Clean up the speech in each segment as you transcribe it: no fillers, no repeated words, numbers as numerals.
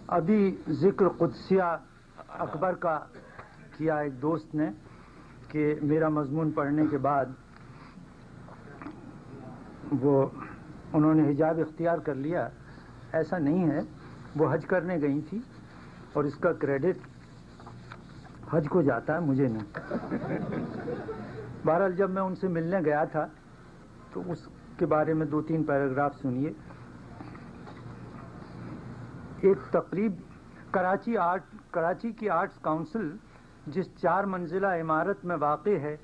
ابھی ذکر قدسیہ اکبر کا کیا ایک دوست نے کہ میرا مضمون پڑھنے کے بعد انہوں نے حجاب اختیار کر لیا. ایسا نہیں ہے، وہ حج کرنے گئی تھی اور اس کا کریڈٹ حج کو جاتا ہے، مجھے نہیں. بہرحال جب میں ان سے ملنے گیا تھا تو اس کے بارے میں 2-3 پیراگراف سنیے. ایک تقریب کراچی کی آرٹس کاؤنسل جس 4 منزلہ عمارت میں واقع ہے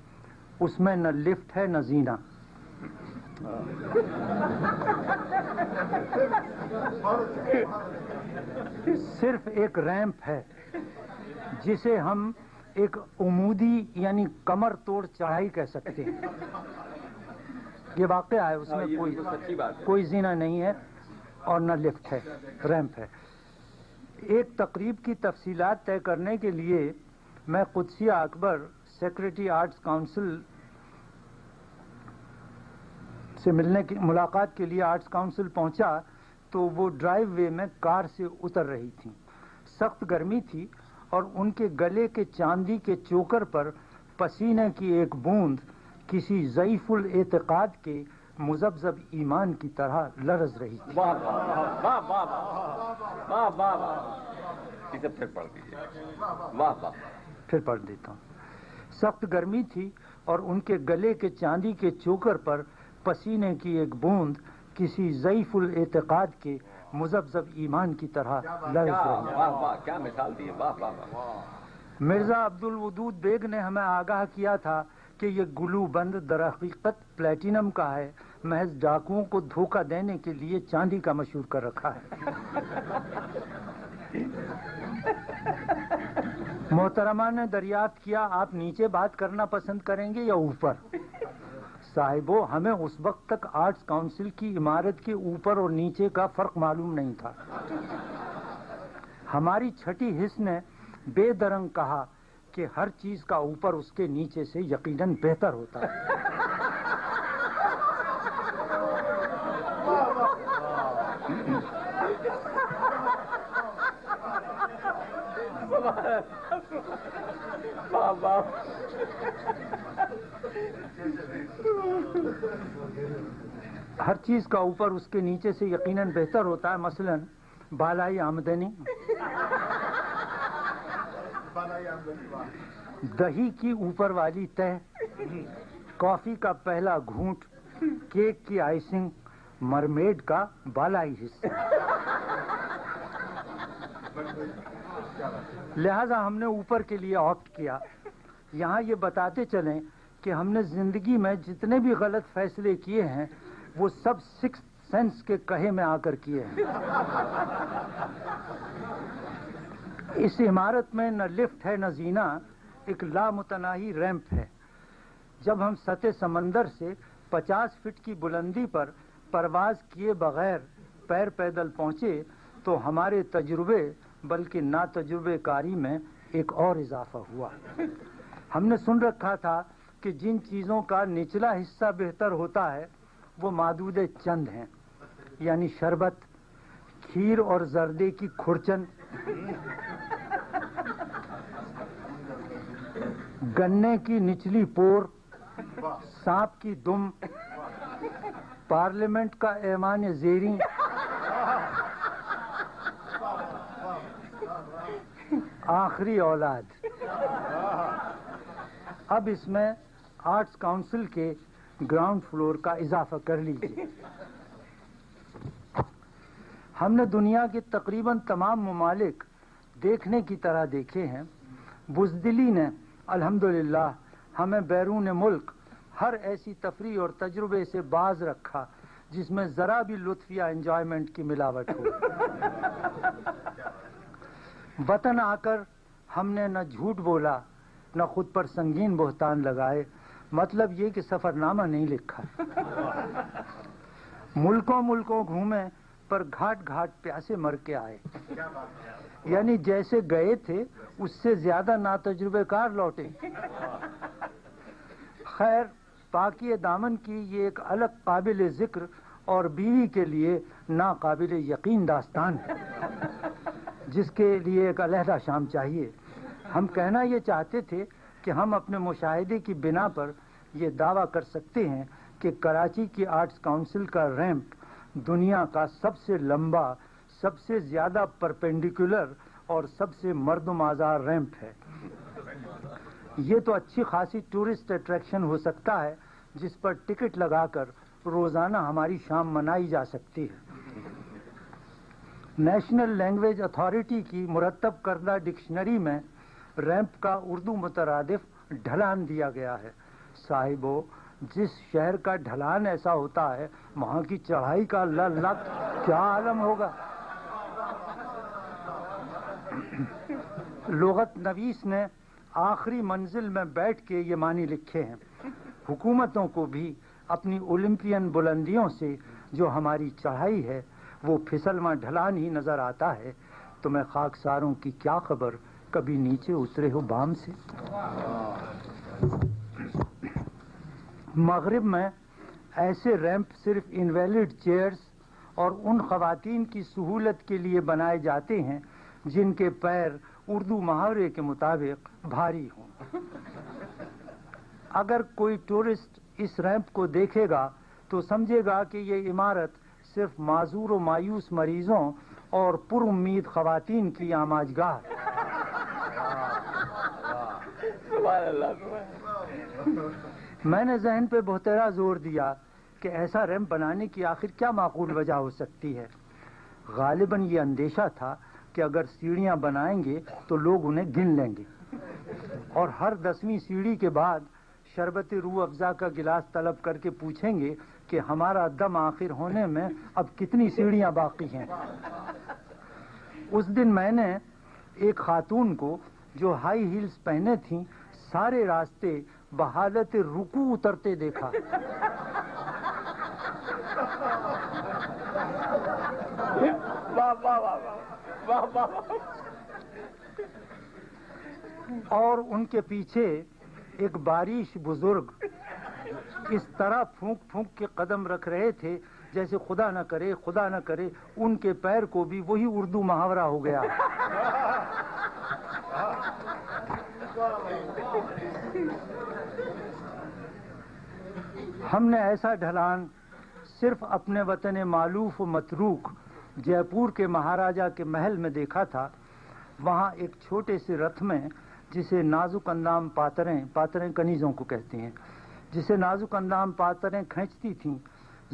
اس میں نہ لفٹ ہے نہ زینہ. صرف ایک ریمپ ہے جسے ہم ایک عمودی یعنی کمر توڑ چڑھائی کہہ سکتے ہیں. یہ واقعہ ہے، اس میں کوئی زینہ نہیں ہے اور نہ لفٹ ہے، ریمپ ہے. ایک تقریب کی تفصیلات طے کرنے کے لیے میں قدسیہ اکبر سیکریٹری آرٹس کاؤنسل سے ملاقات کے لیے آرٹس کاؤنسل پہنچا تو وہ ڈرائیو وے میں کار سے اتر رہی تھیں. سخت گرمی تھی اور ان کے گلے کے چاندی کے چوکر پر پسینے کی ایک بوند کسی ضعیف الاعتقاد کے مذبذب ایمان کی طرح لرز رہی تھی. پھر پڑھ دیتا ہوں. سخت گرمی تھی اور ان کے گلے کے چاندی کے چوکر پر پسینے کی ایک بوند کسی ضعیف الاعتقاد کے مذبذب ایمان کی طرح لرز رہی تھی. کیا مثال دی. مرزا عبدالودود بیگ نے ہمیں آگاہ کیا تھا کہ یہ گلو بند در حقیقت پلیٹینم کا ہے، محض ڈاکوؤں کو دھوکہ دینے کے لیے چاندی کا مشہور کر رکھا ہے. محترمہ نے دریافت کیا، آپ نیچے بات کرنا پسند کریں گے یا اوپر؟ صاحبو، ہمیں اس وقت تک آرٹس کاؤنسل کی عمارت کے اوپر اور نیچے کا فرق معلوم نہیں تھا. ہماری چھٹی حص نے بے درنگ کہا کہ ہر چیز کا اوپر اس کے نیچے سے یقیناً بہتر ہوتا ہے. ہر چیز کا اوپر اس کے نیچے سے یقیناً بہتر ہوتا ہے. مثلا بالائی آمدنی، دہی کی اوپر والی تہ، کافی کا پہلا گھونٹ، کیک کی آئسنگ، مرمیڈ کا بالائی حصہ. لہذا ہم نے اوپر کے لیے آپٹ کیا. یہاں یہ بتاتے چلیں کہ ہم نے زندگی میں جتنے بھی غلط فیصلے کیے ہیں وہ سب 6th سینس کے کہے میں آ کر کیے ہیں. اس عمارت میں نہ لفٹ ہے نہ زینہ، ایک لامتناہی ریمپ ہے. جب ہم سطح سمندر سے 50 فٹ کی بلندی پر پرواز کیے بغیر پیر پیدل پہنچے تو ہمارے تجربے بلکہ نا تجربے کاری میں ایک اور اضافہ ہوا. ہم نے سن رکھا تھا کہ جن چیزوں کا نچلا حصہ بہتر ہوتا ہے وہ معدود چند ہیں، یعنی شربت، کھیر اور زردے کی کھرچن، گنے کی نچلی پور، سانپ کی دم، پارلیمنٹ کا ایوان زیریں، آخری اولاد. اب اس میں آرٹس کاؤنسل کے گراؤنڈ فلور کا اضافہ کر لیجیے. ہم نے دنیا کے تقریباً تمام ممالک دیکھنے کی طرح دیکھے ہیں. بزدلی نے الحمدللہ ہمیں بیرون ملک ہر ایسی تفریح اور تجربے سے باز رکھا جس میں ذرا بھی لطف یا انجوائمنٹ کی ملاوٹ ہو. وطن آ کر ہم نے نہ جھوٹ بولا نہ خود پر سنگین بہتان لگائے، مطلب یہ کہ سفر نامہ نہیں لکھا. ملکوں گھومے پر گھاٹ گھاٹ پیاسے مر کے آئے، یعنی جیسے گئے تھے اس سے زیادہ ناتجربے کار لوٹے. خیر، پاکی دامن کی یہ ایک الگ قابل ذکر اور بیوی کے لیے ناقابل یقین داستان ہے. جس کے لیے ایک علیحدہ شام چاہیے۔ ہم کہنا یہ چاہتے تھے کہ ہم اپنے مشاہدے کی بنا پر یہ دعویٰ کر سکتے ہیں کہ کراچی کی آرٹس کونسل کا ریمپ دنیا کا سب سے لمبا، سب سے زیادہ پرپینڈیکولر اور سب سے مردم آزار ریمپ ہے۔ یہ تو اچھی خاصی ٹورسٹ اٹریکشن ہو سکتا ہے جس پر ٹکٹ لگا کر روزانہ ہماری شام منائی جا سکتی ہے۔ نیشنل لینگویج اتھارٹی کی مرتب کردہ ڈکشنری میں ریمپ کا اردو مترادف ڈھلان دیا گیا ہے۔ صاحبو، جس شہر کا ڈھلان ایسا ہوتا ہے وہاں کی چڑھائی کا اللہ کیا عالم ہوگا۔ لغت نویس نے آخری منزل میں بیٹھ کے یہ معنی لکھے ہیں: حکومتوں کو بھی اپنی اولمپین بلندیوں سے جو ہماری چڑھائی ہے وہ پھسلواں ڈھلان ہی نظر آتا ہے، تمہیں خاکساروں کی کیا خبر کبھی نیچے اترے ہو بام سے۔ مغرب میں ایسے ریمپ صرف انویلڈ چیئرز اور ان خواتین کی سہولت کے لیے بنائے جاتے ہیں جن کے پیر اردو محاورے کے مطابق بھاری ہوں۔ اگر کوئی ٹورسٹ اس ریمپ کو دیکھے گا تو سمجھے گا کہ یہ عمارت صرف معذور و مایوس مریضوں اور پر امید خواتین کی آماجگاہ ہے۔ میں نے ذہن پہ بہترا زور دیا کہ ایسا ریمپ بنانے کی آخر کیا معقول وجہ ہو سکتی ہے۔ غالباً یہ اندیشہ تھا کہ اگر سیڑھیاں بنائیں گے تو لوگ انہیں گن لیں گے اور ہر 10ویں سیڑھی کے بعد شربت روح افزا کا گلاس طلب کر کے پوچھیں گے کہ ہمارا دم آخر ہونے میں اب کتنی سیڑھیاں باقی ہیں۔ اس دن میں نے ایک خاتون کو جو ہائی ہیلز پہنے تھیں سارے راستے بحالت رکوع اترتے دیکھا۔ اور ان کے پیچھے ایک باریش بزرگ اس طرح پھونک پھونک کے قدم رکھ رہے تھے جیسے خدا نہ کرے ان کے پیر کو بھی وہی اردو محاورہ ہو گیا۔ ہم نے ایسا ڈھلان صرف اپنے وطن مالوف و متروک جے پور کے مہاراجہ کے محل میں دیکھا تھا۔ وہاں ایک چھوٹے سے رتھ میں جسے نازک اندام پاتریں کنیزوں کو کہتے ہیں، جسے نازک اندام پاتریں کھینچتی تھیں،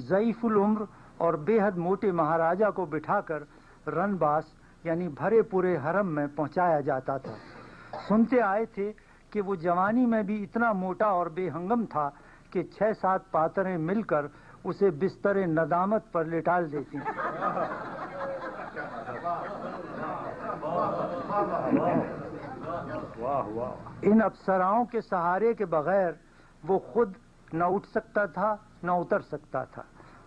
ضعیف العمر اور بے حد موٹے مہاراجہ کو بٹھا کر رن باس یعنی بھرے پورے حرم میں پہنچایا جاتا تھا۔ سنتے آئے تھے کہ وہ جوانی میں بھی اتنا موٹا اور بے ہنگم تھا کہ 6-7 پاتریں مل کر اسے بستر ندامت پر لٹال دیتی۔ ان افسراؤں کے سہارے کے بغیر وہ خود نہ اٹھ سکتا تھا نہ اتر سکتا تھا،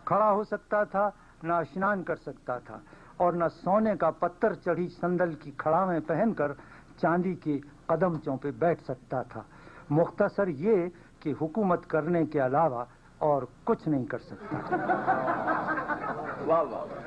کھڑا ہو سکتا تھا نہ اشنان کر سکتا تھا، اور نہ سونے کا پتھر چڑھی سندل کی کھڑاویں پہن کر چاندی کے قدمچوں پہ بیٹھ سکتا تھا۔ مختصر یہ کہ حکومت کرنے کے علاوہ اور کچھ نہیں کر سکتا۔ واہ واہ۔